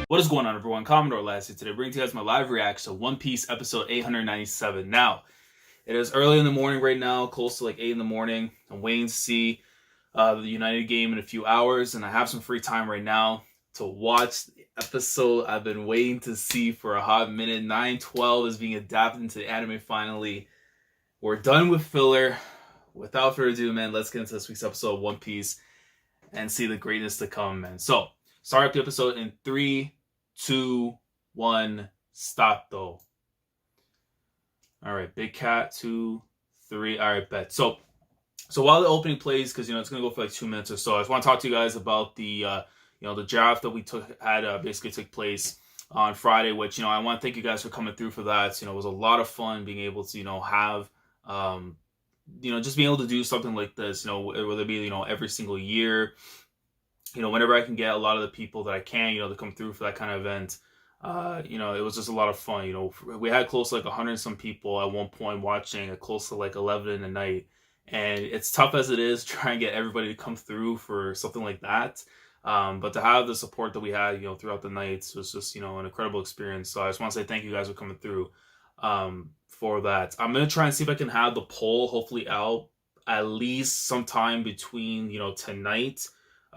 What is going on, everyone? Commodore last year today, bringing to you guys my live reaction to One Piece episode 897. Now, it is early in the morning right now, close to like 8 in the morning. I'm waiting to see the United game in a few hours, and I have some free time right now to watch the episode I've been waiting to see for a hot minute. 912 is being adapted into the anime finally. We're done with filler. Without further ado, man, let's get into this week's episode of One Piece and see the greatness to come, man. So, start up the episode in 3, 2, 1, stop though. Alright, big cat, 2, 3. Alright, bet. So while the opening plays, because it's gonna go for like 2 minutes or so, I just want to talk to you guys about the the draft that we basically took place on Friday, which I want to thank you guys for coming through for that. It was a lot of fun being able to have just being able to do something like this, whether it be every single year. Whenever I can get a lot of the people that I can, to come through for that kind of event, it was just a lot of fun. We had close to like 100 some people at one point watching at close to like 11 in the night. And it's tough as it is trying to get everybody to come through for something like that. But to have the support that we had, throughout the nights was just, an incredible experience. So I just want to say thank you guys for coming through for that. I'm going to try and see if I can have the poll hopefully out at least sometime between, tonight,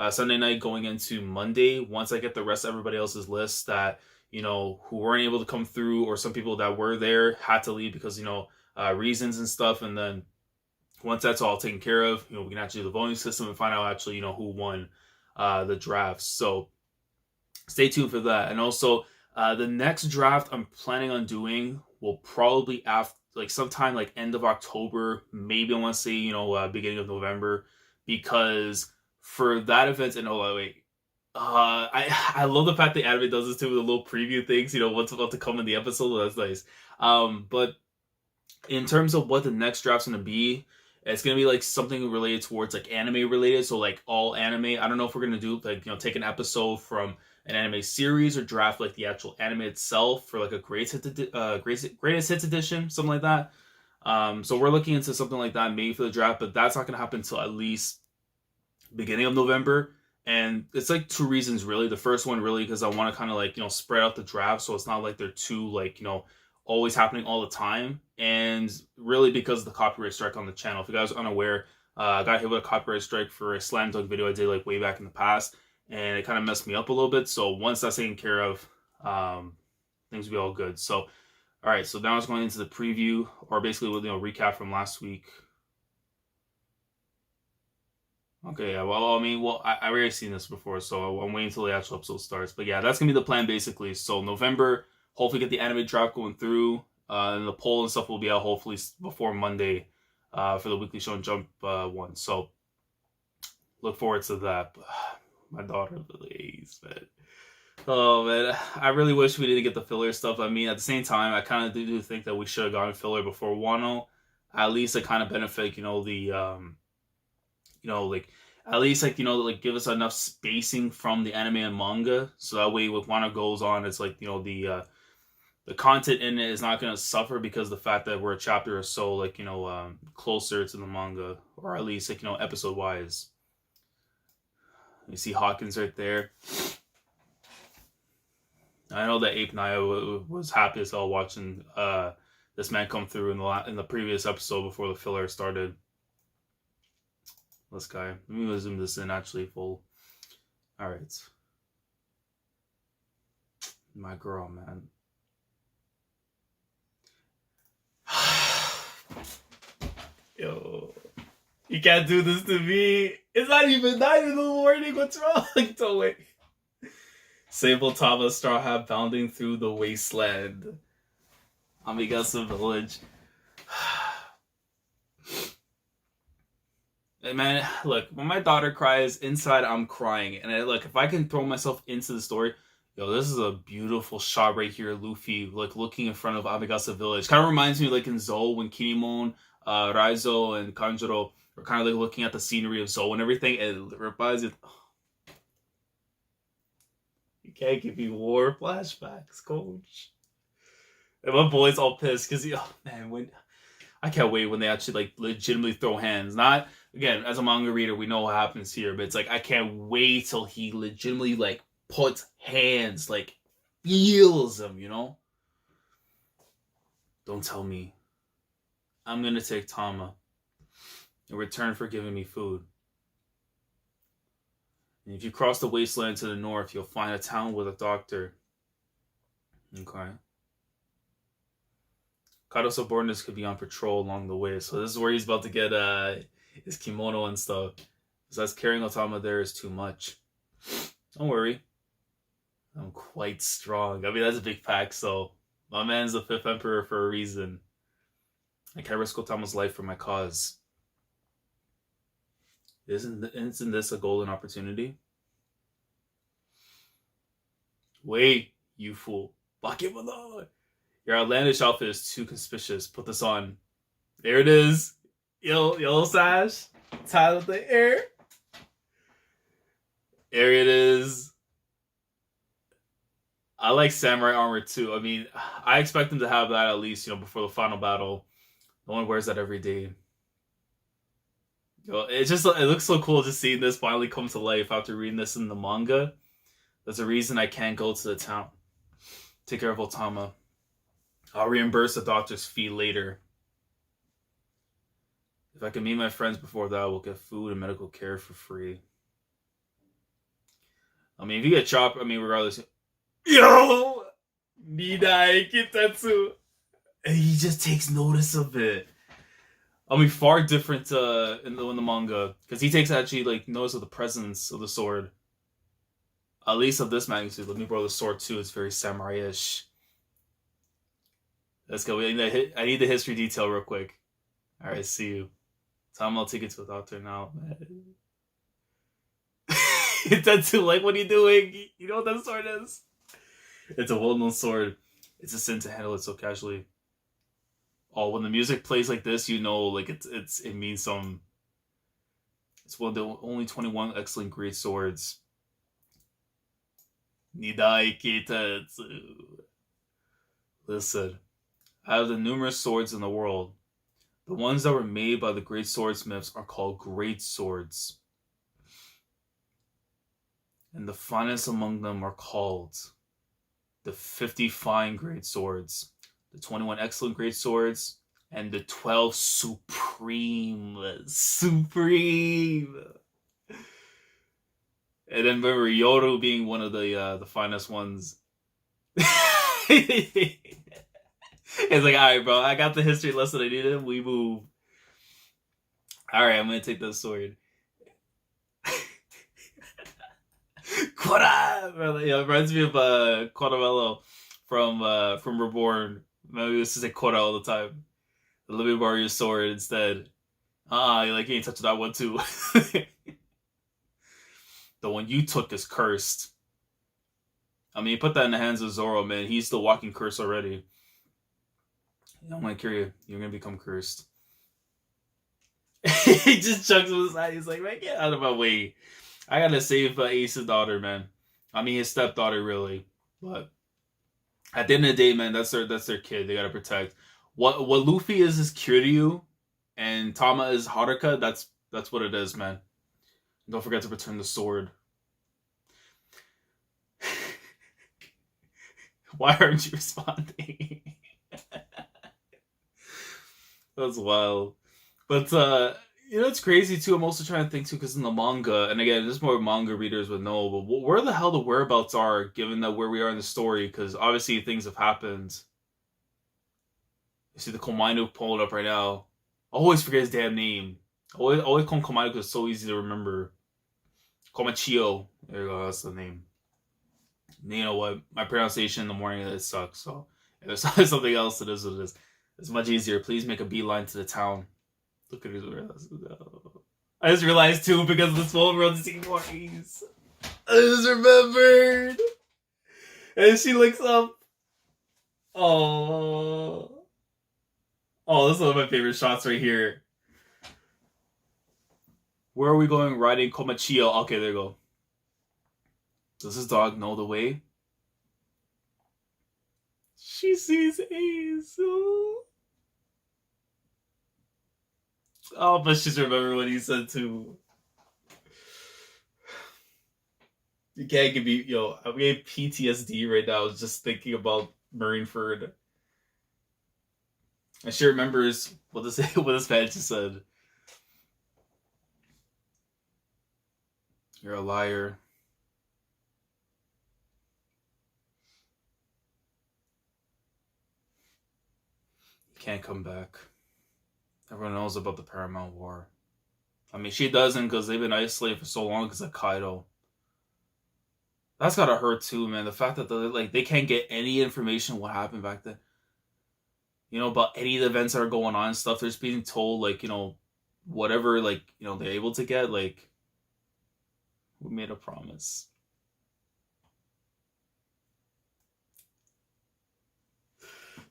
Sunday night going into Monday, once I get the rest of everybody else's list that, who weren't able to come through, or some people that were there had to leave because, reasons and stuff. And then once that's all taken care of, we can actually do the voting system and find out actually, who won the drafts. So stay tuned for that. And also, the next draft I'm planning on doing will probably after like sometime like end of October, maybe I want to say, beginning of November, because for that event, and I love the fact that anime does this too with the little preview things, what's about to come in the episode. That's nice. But in terms of what the next draft's gonna be, it's gonna be like something related towards like anime related. So like all anime. I don't know if we're gonna do like take an episode from an anime series or draft like the actual anime itself for like a greatest hits edition, something like that. So we're looking into something like that maybe for the draft, but that's not gonna happen until at least beginning of November. And it's like 2 reasons really. The first one really because I want to kind of like spread out the draft so it's not like they're too like always happening all the time, and really because of the copyright strike on the channel. If you guys are unaware, I got hit with a copyright strike for a slam dunk video I did like way back in the past, and it kind of messed me up a little bit. So once that's taken care of, things will be all good. So all right, so now it's going into the preview, or basically with recap from last week. Okay, yeah, well, I already seen this before, so I'm waiting until the actual episode starts. But yeah, that's going to be the plan, basically. So November, hopefully get the anime draft going through, and the poll and stuff will be out hopefully before Monday for the Weekly Show and Jump one. So look forward to that. My daughter plays, man. Oh, man, I really wish we didn't get the filler stuff. At the same time, I kind of do think that we should have gotten filler before Wano. At least it kind of benefit, at least give us enough spacing from the anime and manga, so that way with Wano goes on, it's like the content in it is not going to suffer because the fact that we're a chapter or so closer to the manga, or at least episode wise. You see Hawkins right there. I know that Ape Naya was happy as hell watching this man come through in the previous episode before the filler started. This guy. Let me zoom this in actually full. Alright. My girl, man. Yo. You can't do this to me. It's not even the morning. What's wrong? Don't wait. Sable Tama Straw Hat bounding through the wasteland. Amigasa Village. And man, look, when my daughter cries, inside I'm crying. And look, if I can throw myself into the story, this is a beautiful shot right here. Luffy, looking in front of Amigasa Village. Kind of reminds me in Zou when Kinemon, Raizo, and Kanjuro were kind of looking at the scenery of Zou and everything. And it reminds me, you can't give me war flashbacks, coach. And my boy's all pissed because, man, I can't wait when they actually legitimately throw hands. Not again, as a manga reader, we know what happens here, but it's I can't wait till he legitimately puts hands feels him, you know? Don't tell me. I'm gonna take Tama in return for giving me food. And if you cross the wasteland to the north, you'll find a town with a doctor. Okay. Kaido's subordinates could be on patrol along the way, so this is where he's about to get his kimono and stuff. Because carrying Otama there is too much. Don't worry. I'm quite strong. I mean, that's a big pack, so my man's the 5th Emperor for a reason. I can't risk Otama's life for my cause. Isn't this a golden opportunity? Wait, you fool. Bakemono! Your outlandish outfit is too conspicuous. Put this on. There it is. Yellow sash. Tied with the air. There it is. I like samurai armor too. I mean, I expect him to have that at least, before the final battle. No one wears that every day. It looks so cool just seeing this finally come to life after reading this in the manga. There's a reason I can't go to the town. Take care of Otama. I'll reimburse the doctor's fee later. If I can meet my friends before that, we'll get food and medical care for free. I mean, if you get chopped, regardless. Yo! Nidai Kitetsu! And he just takes notice of it. Far different in the manga. Because he takes actually, notice of the presence of the sword. At least of this magnitude. Let me borrow the sword too. It's very samurai-ish. Let's go. I need the history detail real quick. Alright, see you. Tom, I'll take it to the doctor now. Tetsu, what are you doing? You know what that sword is? It's a well-known sword. It's a sin to handle it so casually. Oh, when the music plays like this, it means some. It's one of the only 21 excellent great swords. Nidai Kitetsu. Listen, out of the numerous swords in the world, the ones that were made by the great swordsmiths are called great swords. And the finest among them are called the 50 fine great swords, the 21 excellent great swords, and the 12 supreme. And then remember Yoru being one of the finest ones. It's alright, bro, I got the history lesson I needed. We move. Alright, I'm gonna take this sword. Kora! It reminds me of Coramello from Reborn. Maybe we used to say Kora all the time. Let me borrow your sword instead. You ain't touching that one too. The one you took is cursed. You put that in the hands of Zoro, man. He's the walking curse already. I'm gonna cure you. You're gonna become cursed. He just chugs with his eye. He's like, man, get out of my way. I gotta save Ace's daughter, man. His stepdaughter, really. But at the end of the day, man, that's their kid. They gotta protect. What Luffy is Kiryu, and Tama is Haruka. That's what it is, man. And don't forget to return the sword. Why aren't you responding? That's wild. But it's crazy too. I'm also trying to think too, because in the manga, and again, this more manga readers would know, but where the hell the whereabouts are, given that where we are in the story, because obviously things have happened. You see the Komainu pulled up right now. I always forget his damn name. Always call him Komainu because it's so easy to remember. Komachio. There you go, that's the name. You know what? My pronunciation in the morning, it sucks, so if there's something else, it is what it is. It's much easier. Please make a beeline to the town. Look at his. I just realized too, because of the small world C4s. I just remembered. And she looks up. Oh, this is one of my favorite shots right here. Where are we going? Riding Komachio. Okay, there you go. Does this dog know the way? She sees Ace. Oh, but she's remembered what he said too. You can't give me, yo, I'm getting PTSD right now. I was just thinking about Marineford. And she remembers what this man just said. You're a liar. You can't come back. Everyone knows about the Paramount War. I mean, she doesn't because they've been isolated for so long because of Kaido. That's gotta hurt too, man. The fact that they can't get any information what happened back then. You know, about any of the events that are going on and stuff. They're just being told, like, you know, whatever, like, you know, they're able to get, like, we made a promise.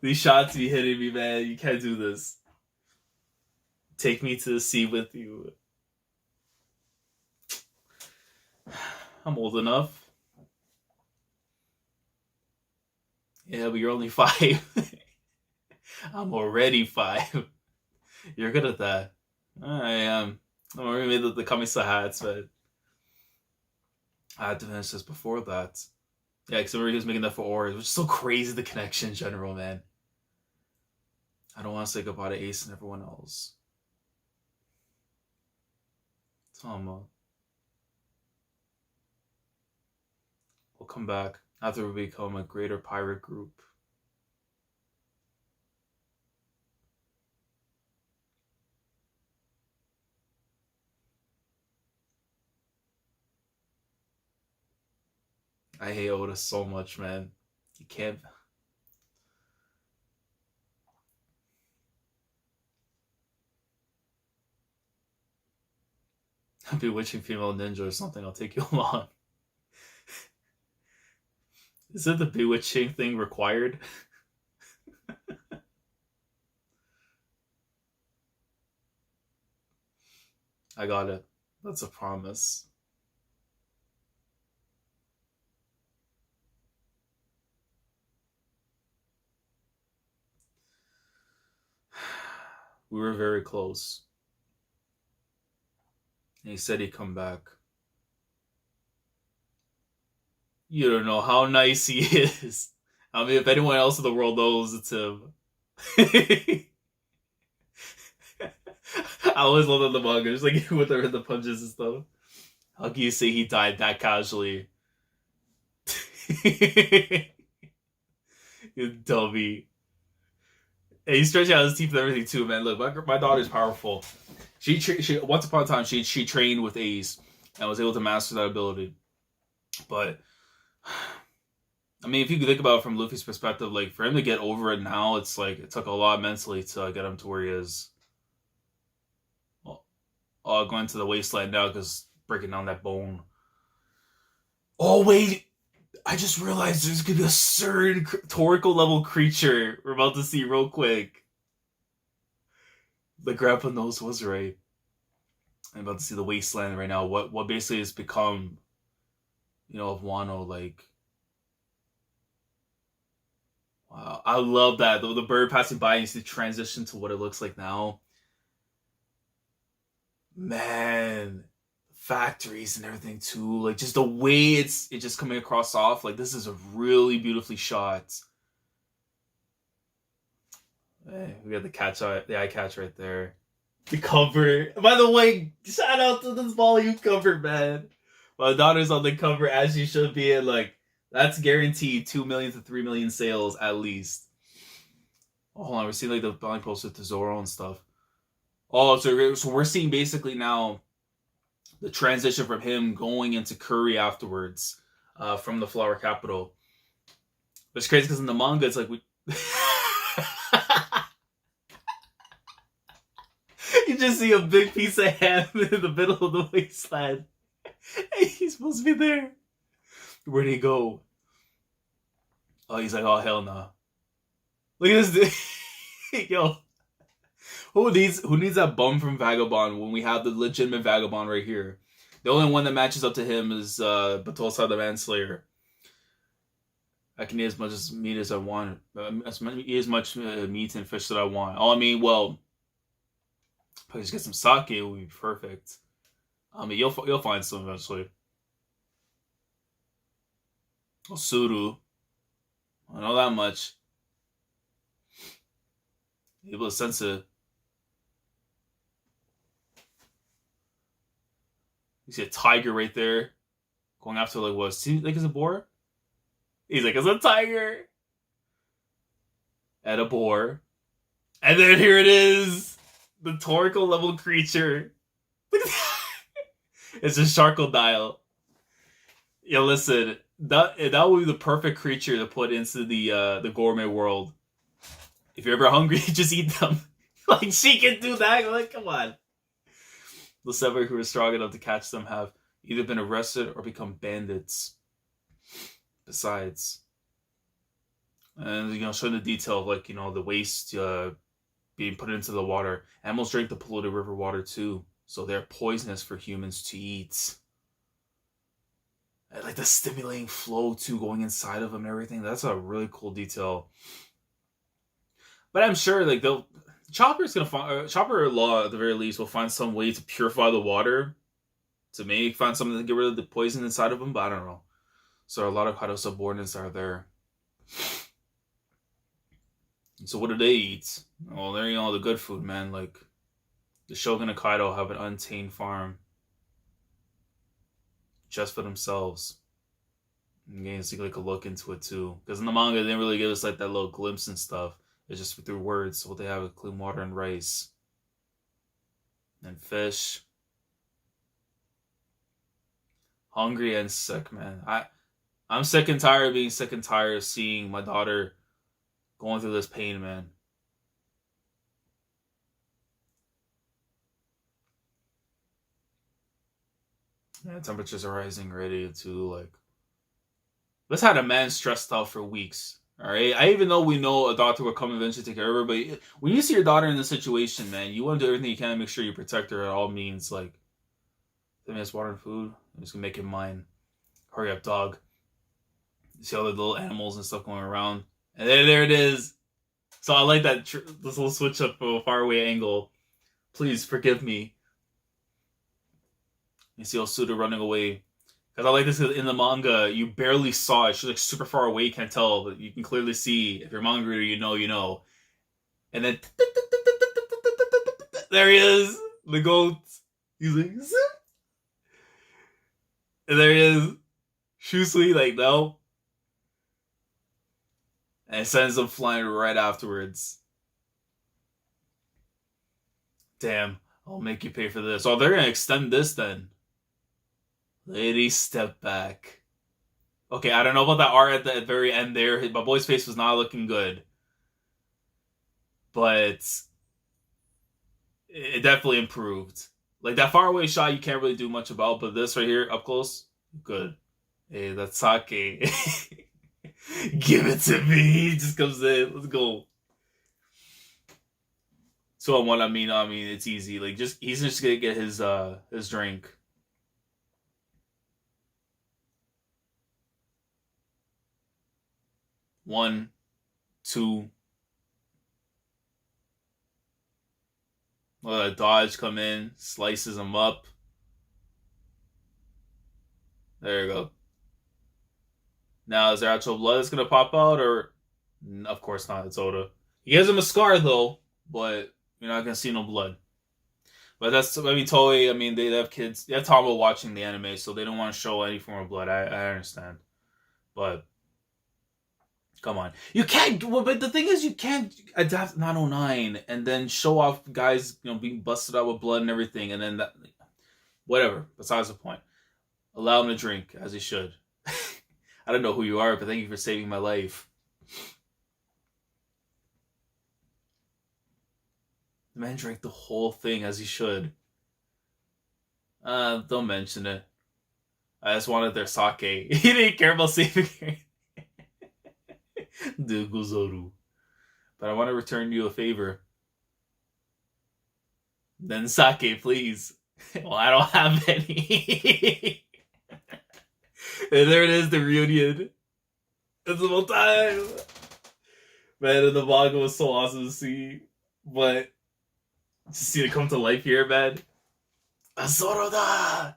These shots be hitting me, man. You can't do this. Take me to the sea with you. I'm old enough. Yeah, but you're only 5. I'm already 5. You're good at that. I am. I already made the Kamisa hats, but I had to finish this before that. Yeah, because I remember he was making that for Ors, which is so crazy, the connection in general, man. I don't want to say goodbye to Ace and everyone else. Tama. We'll come back after we become a greater pirate group. I hate Oda so much, man. You can't. Bewitching female ninja or something, I'll take you along. Is it the bewitching thing required? I got it. That's a promise. We were very close. And he said he'd come back. You don't know how nice he is. I mean, if anyone else in the world knows, it's him. I always love that the manga, just like with the punches and stuff. How can you say he died that casually? You dummy. And he's stretching out his teeth and everything too, man. Look, my daughter's powerful. She once upon a time she trained with Ace and was able to master that ability. But I mean, if you think about it from Luffy's perspective, like for him to get over it now, it's like it took a lot mentally to get him to where he is. Going to the wasteland now because breaking down that bone. Oh wait, I just realized there's gonna be a certain Toriko level creature we're about to see real quick. The grandpa knows was right. I'm about to see the wasteland right now. What basically has become, you know, of Wano. Like, wow, I love that. The bird passing by and you see the transition to what it looks like now. Man, factories and everything too. Like just the way it's just coming across off. Like this is a really beautifully shot. Hey, we got the eye catch right there. The cover. By the way, shout out to this volume cover, man. My daughter's on the cover as she should be, and like that's guaranteed 2 million to 3 million sales at least. Oh, hold on, we're seeing like the blind poster to Zoro and stuff. Oh, so we're seeing basically now the transition from him going into Curry afterwards, from the Flower Capital. But it's crazy because in the manga, it's like we. You just see a big piece of ham in the middle of the wasteland. Hey, he's supposed to be there. Where'd he go? Oh, he's like, oh hell no. Look at this. Yo. Who needs that bum from Vagabond when we have the legitimate Vagabond right here? The only one that matches up to him is Batosa the Manslayer. I can eat as much meat as I want. Eat as much meat and fish that I want. Oh, I mean, well, just get some sake, it would be perfect. I mean, you'll find some eventually. Osuru. I know that much. Able to sense it. You see a tiger right there. Going after, like, what? See, like, is a boar? He's like, it's a tiger. And a boar. And then here it is. The Torkoal level creature. It's a Sharkodial. Yeah, listen. That would be the perfect creature to put into the gourmet world. If you're ever hungry, just eat them. Like, she can do that. Like, come on. The 7 who are strong enough to catch them have either been arrested or become bandits. Besides, and showing the detail of, like, the waste being put into the water. Animals drink the polluted river water too, so they're poisonous for humans to eat. And, like, the stimulating flow too, going inside of them and everything. That's a really cool detail. But I'm sure, like, Chopper's gonna find Chopper Law at the very least will find some way to purify the water, to maybe find something to get rid of the poison inside of them. But I don't know. So a lot of Kaido's subordinates are there. And so what do they eat? Well, they're eating all the good food, man. Like, the Shogun and Kaido have an untamed farm just for themselves. And you can see, like, a look into it too, because in the manga they didn't really give us, like, that little glimpse and stuff. It's just through words. So what they have is clean water and rice. And fish. Hungry and sick, man. I'm sick and tired of being sick and tired of seeing my daughter going through this pain, man. Yeah, temperatures are rising already too. Like, this had a man stressed out for weeks. Alright? Even though we know a doctor will come eventually take care of her, but when you see your daughter in this situation, man, you want to do everything you can to make sure you protect her at all means. Like, give me this water and food. I'm just gonna make it mine. Hurry up, dog. You see all the little animals and stuff going around. And there it is. So I like that this little switch up from a faraway angle. Please forgive me. You see Osuda running away. Because I like this, because in the manga, you barely saw it. She's, like, super far away, you can't tell, but you can clearly see. If you're a manga reader, you know. And then, there he is, the goat. He's like, zip. And there he is. Shusui, like, no. And sends them flying right afterwards. Damn, I'll make you pay for this. Oh, they're going to extend this then. Lady, step back. Okay, I don't know about that art at the very end there. My boy's face was not looking good. But it definitely improved. Like, that far away shot you can't really do much about, but this right here, up close, good. Hey, that's sake. Give it to me. He just comes in. Let's go. 2-on-1, I mean, it's easy. Like, he's just gonna get his drink. One, two. Dodge come in, slices him up. There you go. Now, is there actual blood that's gonna pop out, or? Of course not, it's Oda. He gives him a scar, though, but you're not gonna see no blood. But that's, Toei, they have kids. They have Tama watching the anime, so they don't want to show any form of blood. I understand. But, come on. You can't, but the thing is, you can't adapt 909 and then show off guys, being busted out with blood and everything, and then that, whatever, besides the point. Allow him to drink, as he should. I don't know who you are, but thank you for saving my life. The man drank the whole thing, as he should. Don't mention it. I just wanted their sake. He didn't care about saving her. De Gozoru. But I want to return you a favor. Then sake, please. Well, I don't have any. And there it is, the reunion. It's about time. Man, and the manga was so awesome to see. But to see it come to life here, man. Zoro da!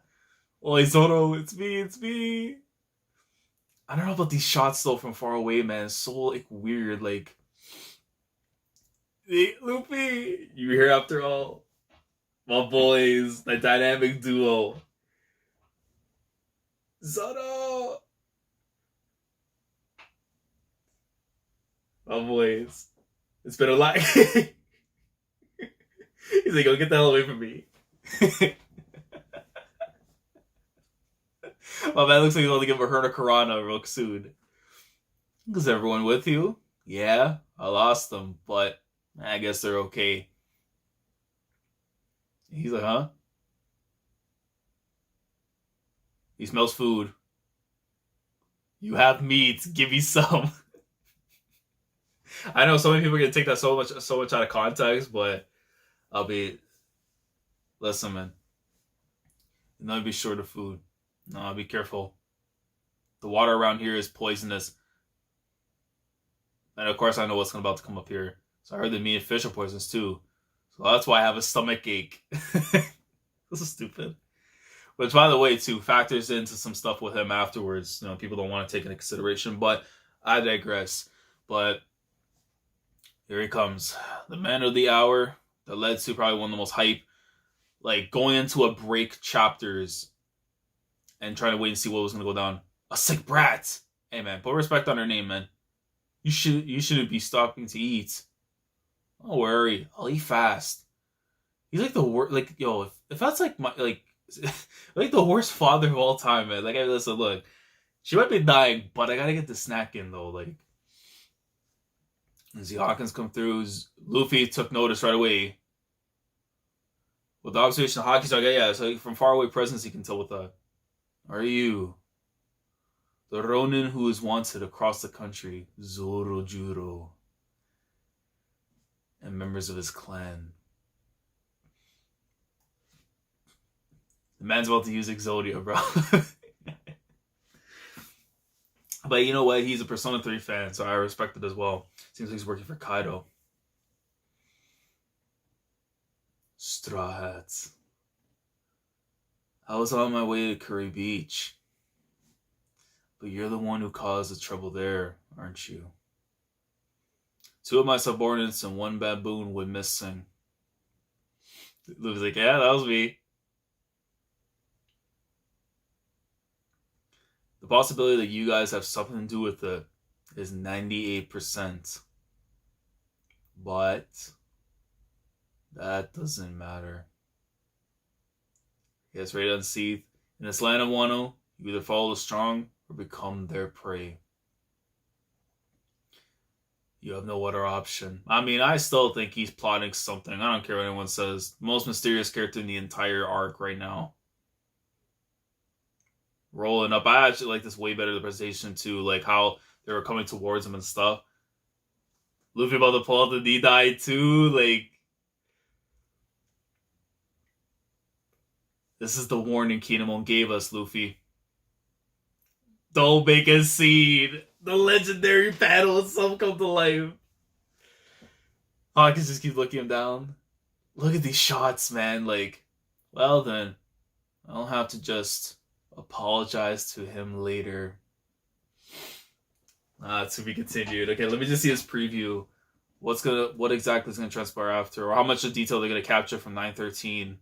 Oi, Zoro, it's me. I don't know about these shots though from far away, man. It's so like weird. Like, hey, Luffy, you here after all? My boys, the dynamic duo. Zoro, my boys. It's been a lot. He's like, "Go get the hell away from me." My man looks like he's going to give a Herna Karana real soon. Is everyone with you? Yeah, I lost them, but I guess they're okay. He's like, huh? He smells food. You have meat. Give me some. I know so many people are gonna take that so much out of context, but I'll be. Listen, man. Never be short of food. No, be careful. The water around here is poisonous. And of course, I know what's about to come up here. So I heard that meat and fish are poisonous too. So that's why I have a stomach ache. This is stupid. Which, by the way, too, factors into some stuff with him afterwards. You know, people don't want to take into consideration, but I digress. But here he comes. The man of the hour that led to probably one of the most hype, like going into a break chapters and trying to wait and see what was going to go down. A sick brat. Hey, man, put respect on her name, man. You shouldn't be stopping to eat. Don't worry, I'll eat fast. He's like the worst. Like, yo, if that's like my like the worst father of all time, man. Like, listen, look, she might be dying, but I gotta get the snack in though. Like, and see Hawkins come through. Luffy took notice right away. With the observation of Hawkins, like, yeah, so from far away presence, he can tell what the. Are you the Ronin who is wanted across the country, Zoro Juro, and members of his clan? The man's about to use Exodia, bro. But you know what? He's a Persona 3 fan, so I respect it as well. Seems like he's working for Kaido. Straw Hats. I was on my way to Curry Beach. But you're the one who caused the trouble there, aren't you? 2 of my subordinates and 1 baboon went missing. Luffy's like, yeah, that was me. The possibility that you guys have something to do with it is 98%. But that doesn't matter. Yes, ready to unseath. In this land of Wano, you either follow the strong or become their prey. You have no other option. I mean, I still think he's plotting something. I don't care what anyone says. The most mysterious character in the entire arc right now. Rolling up. I actually like this way better, the presentation too. Like how they were coming towards him and stuff. Luffy about to pull out the knee die too. Like, this is the warning Kinemon gave us, Luffy. Don't make a scene. The legendary panel itself come to life. Hawkins just keep looking him down. Look at these shots, man. Like, well then, I'll have to just apologize to him later. To be continued. Okay, let me just see his preview. What exactly is gonna transpire after, or how much of detail they're gonna capture from 913.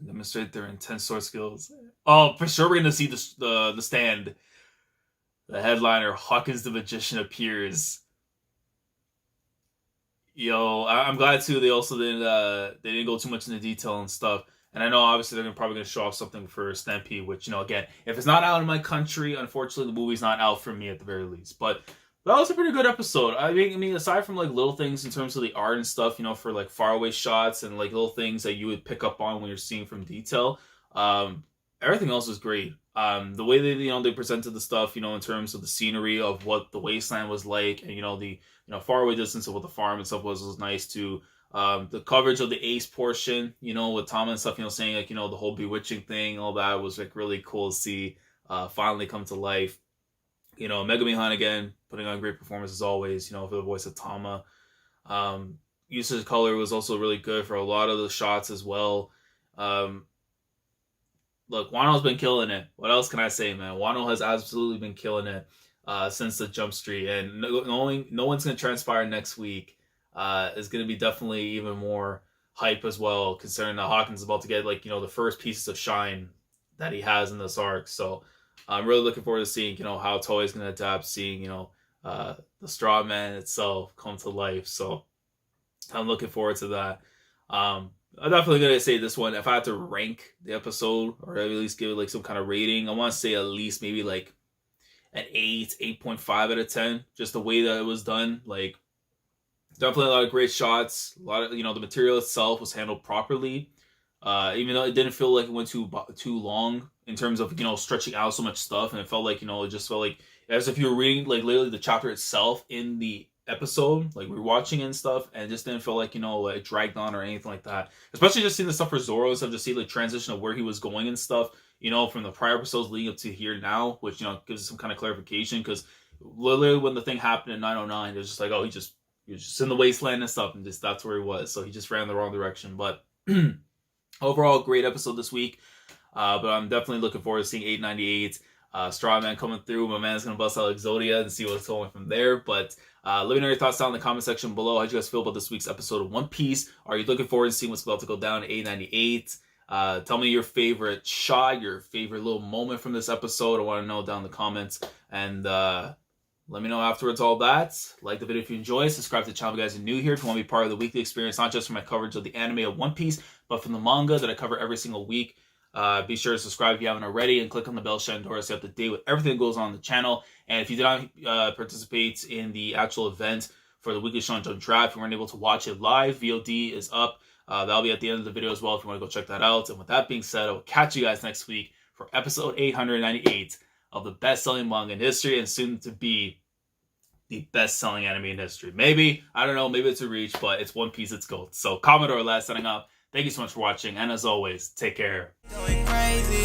Demonstrate their intense sword skills. Oh, for sure we're gonna see the stand. The headliner, Hawkins the Magician, appears. Yo, I'm glad too. They also didn't go too much into detail and stuff. And I know obviously they're probably gonna show off something for Stampede, which, you know, again, if it's not out in my country, unfortunately the movie's not out for me at the very least. But that was a pretty good episode. I mean, aside from like little things in terms of the art and stuff, you know, for like faraway shots and like little things that you would pick up on when you're seeing from detail, everything else was great. The way they presented the stuff, you know, in terms of the scenery of what the wasteland was like, and the faraway distance of what the farm and stuff was nice too. The coverage of the Ace portion, you know, with Tama and stuff, you know, saying like, you know, the whole bewitching thing, all that was like really cool to see finally come to life. You know, Megami Han again, putting on great performance as always, you know, for the voice of Tama. Usage color was also really good for a lot of the shots as well. look, Wano's been killing it. What else can I say, man? Wano has absolutely been killing it since the jump street, and knowing no one's gonna transpire next week is gonna be definitely even more hype as well, considering that Hawkins is about to get the first pieces of shine that he has in this arc. So I'm really looking forward to seeing how Toei's gonna adapt, seeing the Straw Man itself come to life. So I'm looking forward to that. I'm definitely gonna say this one. If I had to rank the episode, or at least give it some kind of rating, I want to say at least maybe an 8.5 out of 10. Just the way that it was done, definitely a lot of great shots. A lot of the material itself was handled properly. Even though it didn't feel like it went too long in terms of stretching out so much stuff, and it felt like it just felt like as if you were reading literally the chapter itself in the episode, we were watching and stuff, and it just didn't feel like it dragged on or anything like that. Especially just seeing the stuff for Zoro and stuff, just see the transition of where he was going and stuff, from the prior episodes leading up to here now, which gives us some kind of clarification, because literally when the thing happened in 909, it was just like, oh, he was just in the wasteland and stuff, and just that's where he was, so he just ran the wrong direction. But overall, great episode this week, but I'm definitely looking forward to seeing 898. Straw Man coming through. My man's gonna bust out Exodia and see what's going from there. But let me know your thoughts down in the comment section below. How'd you guys feel about this week's episode of One Piece? Are you looking forward to seeing what's about to go down in 898? Tell me your favorite shot, your favorite little moment from this episode. I want to know down in the comments. And let me know afterwards all that. Like the video if you enjoy. Subscribe to the channel if you guys are new here. If you want to be part of the weekly experience, not just for my coverage of the anime of One Piece, but from the manga that I cover every single week. Be sure to subscribe if you haven't already, and click on the bell to stay up to date with everything that goes on the channel. And if you did not participate in the actual event for the weekly Shonen Jump draft, if you weren't able to watch it live, VOD is up. That'll be at the end of the video as well if you want to go check that out. And with that being said, I will catch you guys next week for episode 898 of the best-selling manga in history, and soon to be the best-selling anime in history. Maybe, I don't know, maybe it's a reach, but it's One Piece, it's gold. So Commodore last signing off. Thank you so much for watching, and as always, take care. Going crazy.